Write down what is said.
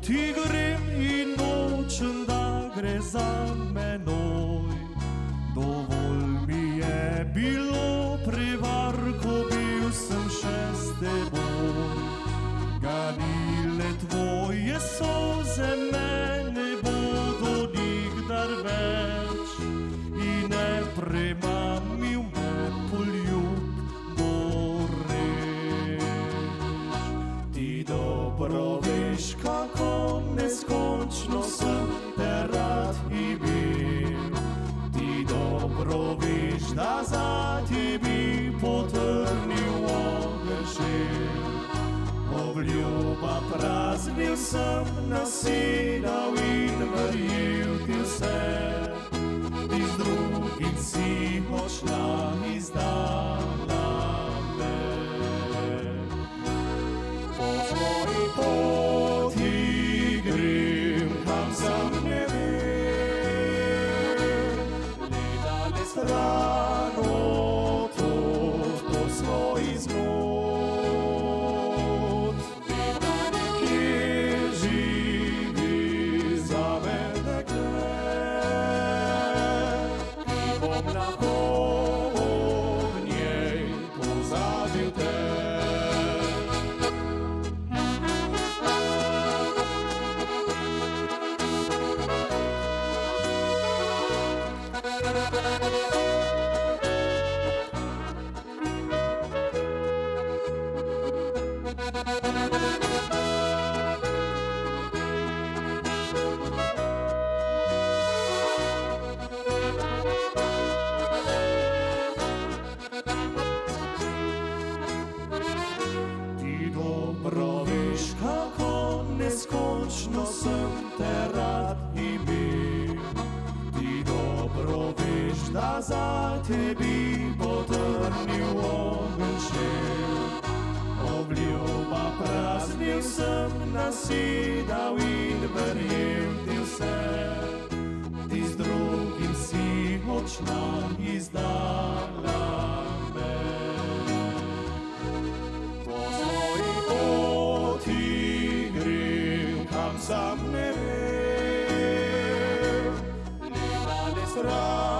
Поті грім і ночен да gre za menoj. Dovolj mi je bilo prevarko, bil sem še s teboj. Ganile tvoje solze me ne bodo nikdar več in ne premamil me poljub goreč. Ti dobro veš, kako neskončno sem te rad imel. Ti dobro veš, da za tebi potrnil ogenj žel. Obljuba praznil sem, nasedal in verjel ti vse. Ti z drugim si odšla, izdala me. Po tvoji poti grem, kam sam ne vem. Gledale stran od svojih zmot. Vedane, kje živi zame dekle, ki bom lahko ob njej pozabil te. Dobro veš, kako neskončno sem te rad imel. Ti dobro veš, da za tebi potrnil ogenj žel. Obljuba praznil sem, nasedal in verjel ti vse. Ti z drugim si odšla, izdala me. Sam ne vem, gledale stran